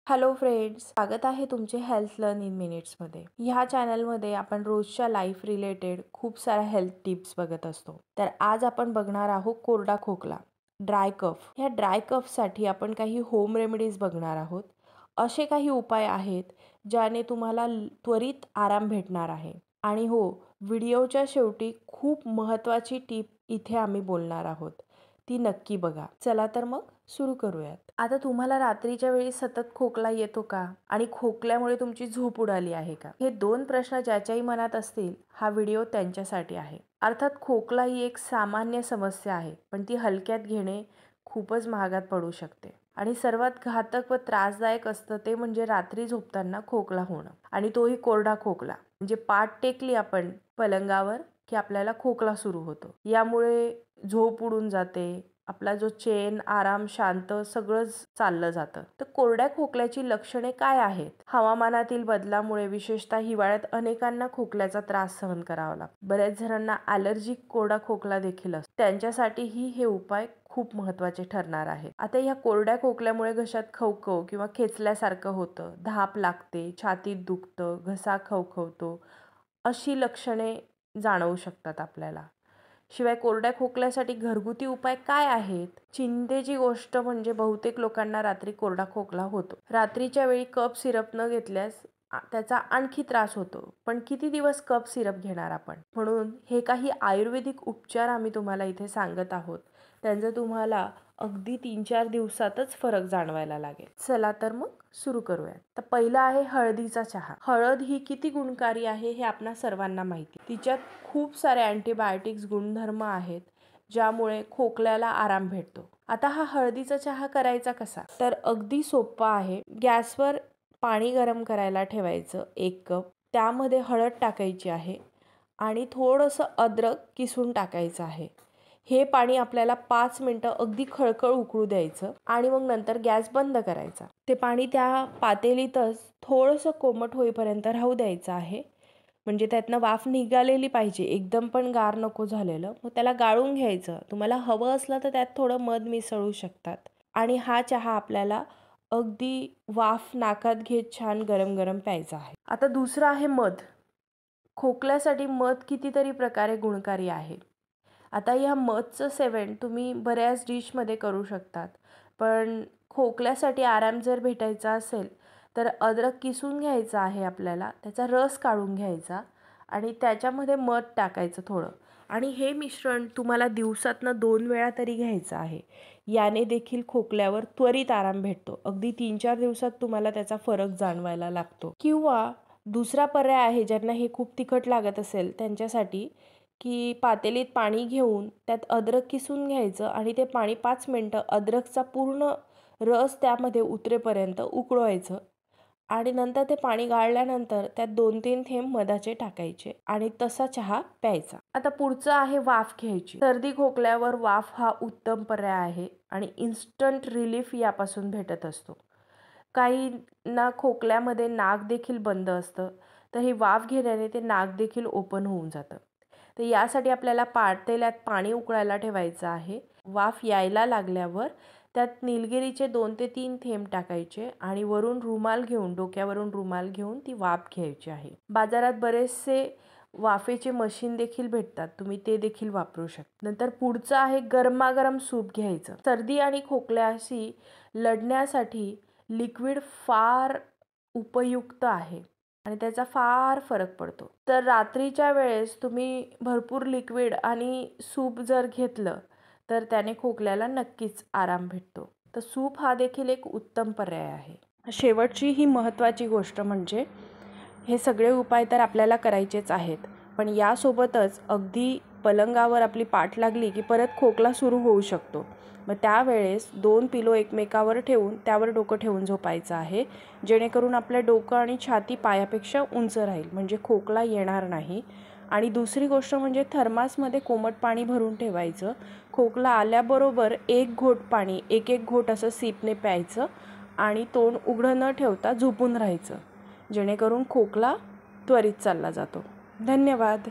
Hello friends, स्वागत आहे तुमचे हेल्थ लर्न इन मिनिट्समध्ये। ह्या चॅनलमध्ये आपण रोजच्या लाईफ रिलेटेड खूप साऱ्या हेल्थ टिप्स बघत असतो। तर आज आपण बघणार आहोत कोरडा खोकला, ड्राय कफ। ह्या ड्राय कफसाठी आपण काही होम रेमेडीज बघणार आहोत। असे काही उपाय आहेत ज्याने तुम्हाला त्वरित आराम भेटणार आहे। आणि हो, व्हिडिओच्या शेवटी खूप महत्त्वाची टिप इथे आम्ही बोलणार आहोत, ती नक्की बघा। चला तर मग सुरू करूयात। आता तुम्हाला रात्रीच्या वेळी सतत खोकला येतो का आणि खोकल्यामुळे तुमची झोप उडाली आहे का? हे दोन प्रश्न ज्याच्याही मनात असतील, हा व्हिडिओ त्यांच्यासाठी आहे। अर्थात खोकला ही एक सामान्य समस्या आहे, पण ती हलक्यात घेणे खूपच महागात पडू शकते। आणि सर्वात घातक व त्रासदायक असतं ते म्हणजे रात्री झोपताना खोकला होणं, आणि तोही कोरडा खोकला। म्हणजे पाठ टेकली आपण पलंगावर की आपल्याला खोकला सुरू होतो। यामुळे झोप उडून जाते, आपला जो चैन, आराम, शांत सगळंच चाललं जातं। तर कोरड्या खोकल्याची लक्षणे काय आहेत? हवामानातील बदलामुळे विशेषतः हिवाळ्यात अनेकांना खोकल्याचा त्रास सहन करावा लागतो। बऱ्याच जणांना ॲलर्जिक कोरडा खोकला देखील असतो, त्यांच्यासाठीही हे उपाय खूप महत्त्वाचे ठरणार आहेत। आता या कोरड्या खोकल्यामुळे घशात खवखव किंवा खेचल्यासारखं होतं, धाप लागते, छातीत दुखतं, घसा खवखवतो, अशी लक्षणे जाणवू शकतात आपल्याला। शिवाय कोरड्या खोकल्यासाठी घरगुती उपाय काय आहेत? चिंतेची गोष्ट म्हणजे बहुतेक लोकांना रात्री कोरडा खोकला होतो। रात्रीच्या वेळी कफ सिरप न घेतल्यास त्याचा आणखी त्रास होतो। पण किती दिवस कफ सिरप घेणार आपण? म्हणून हे काही आयुर्वेदिक उपचार आम्ही तुम्हाला इथे सांगत आहोत, त्यांचा तुम्हाला अगदी 3-4 दिवसातच फरक जाणवायला लागेल। चला तर मग सुरू करूयात। तर पहिला आहे हळदीचा चहा। हळद ही किती गुणकारी आहे हे आपणा सर्वांना माहिती। तिच्यात खूप सारे अँटीबायोटिक्स गुणधर्म आहेत, ज्यामुळे खोकल्याला आराम भेटतो। आता हा हळदीचा चहा करायचा कसा? तर अगदी सोपा आहे। गॅसवर पाणी गरम करायला ठेवायचं 1 कप, त्यामध्ये हळद टाकायची आहे आणि थोडंसं अद्रक किसून टाकायचं आहे। हे पाणी आपल्याला 5 मिनिटं अगदी खळखळ उकळू द्यायचं आणि मग नंतर गॅस बंद करायचा। ते पाणी त्या पातेलीतच थोडंसं कोमट होईपर्यंत राहू द्यायचं आहे। म्हणजे त्यातनं वाफ निघालेली पाहिजे, एकदम पण गार नको झालेलं। मग त्याला गाळून घ्यायचं। तुम्हाला हवं असलं तर त्यात थोडं मध मिसळू शकतात। आणि हा चहा आपल्याला अगदी वाफ नाकात घेत छान गरम गरम प्यायचा आहे। आता दुसरं आहे मध। खोकल्यासाठी मध कितीतरी प्रकारे गुणकारी आहे। आता या मधचं सेवन तुम्ही बऱ्याच डिशमध्ये करू शकतात, पण खोकल्यासाठी आराम जर भेटायचा असेल तर अद्रक किसून घ्यायचं आहे आपल्याला, त्याचा रस काढून घ्यायचा आणि त्याच्यामध्ये मध टाकायचं थोडं, आणि हे मिश्रण तुम्हाला दिवसातनं 2 वेळा तरी घ्यायचं आहे। याने देखील खोकल्यावर त्वरित आराम भेटतो। अगदी 3-4 दिवसात तुम्हाला त्याचा फरक जाणवायला लागतो। किंवा दुसरा पर्याय आहे, ज्यांना हे खूप तिखट लागत असेल त्यांच्यासाठी, की पातेलीत पाणी घेऊन त्यात अद्रक किसून घ्यायचं आणि ते पाणी 5 मिनिटं अद्रकचा पूर्ण रस त्यामध्ये उतरेपर्यंत उकळवायचं आणि नंतर ते पाणी गाळल्यानंतर त्यात 2-3 थेंब मधाचे टाकायचे आणि तसा चहा प्यायचा। आता पुढचं आहे वाफ घ्यायची। सर्दी खोकल्यावर वाफ हा उत्तम पर्याय आहे आणि इन्स्टंट रिलीफ यापासून भेटत असतो। काहींना खोकल्यामध्ये नाक देखील बंद असतं, तर ही वाफ घेण्याने ते नाक देखील ओपन होऊन जातं। तर यासाठी आपल्याला पातेल्यात पाणी उकळायला ठेवायचं आहे। वाफ यायला लागल्यावर त्यात निलगिरीचे 2 ते 3 थेंब टाकायचे आणि वरून रुमाल घेऊन, डोक्यावरून रुमाल घेऊन ती वाफ घ्यायची आहे। बाजारात बरेचसे वाफेचे मशीन देखील भेटतात, तुम्ही ते देखील वापरू शकता। नंतर पुढचं आहे गरमागरम सूप घ्यायचं। सर्दी आणि खोकल्याशी लढण्यासाठी लिक्विड फार उपयुक्त आहे आणि त्याचा फार फरक पडतो। तर रात्रीच्या वेळेस तुम्ही भरपूर लिक्विड आणि सूप जर घेतलं तर त्याने खोकल्याला नक्कीच आराम भेटतो। तर सूप हा देखील एक उत्तम पर्याय आहे। शेवटची ही महत्त्वाची गोष्ट म्हणजे हे सगळे उपाय तर आपल्याला करायचेच आहेत, पण यासोबतच अगदी पलंगावर आपली पाठ लागली की परत खोकला सुरू होऊ शकतो। मग त्यावेळेस 2 पिलो एकमेकावर ठेवून त्यावर डोकं ठेवून झोपायचं आहे, जेणेकरून आपलं डोकं आणि छाती पायापेक्षा उंच राहील, म्हणजे खोकला येणार नाही। आणि दुसरी गोष्ट म्हणजे थर्मासमध्ये कोमट पाणी भरून ठेवायचं। खोकला आल्याबरोबर 1 घोट पाणी, 1-1 घोट असं सिपने प्यायचं आणि तोंड उघडं न ठेवता झोपून राहायचं, जेणेकरून खोकला त्वरित चालला जातो। धन्यवाद।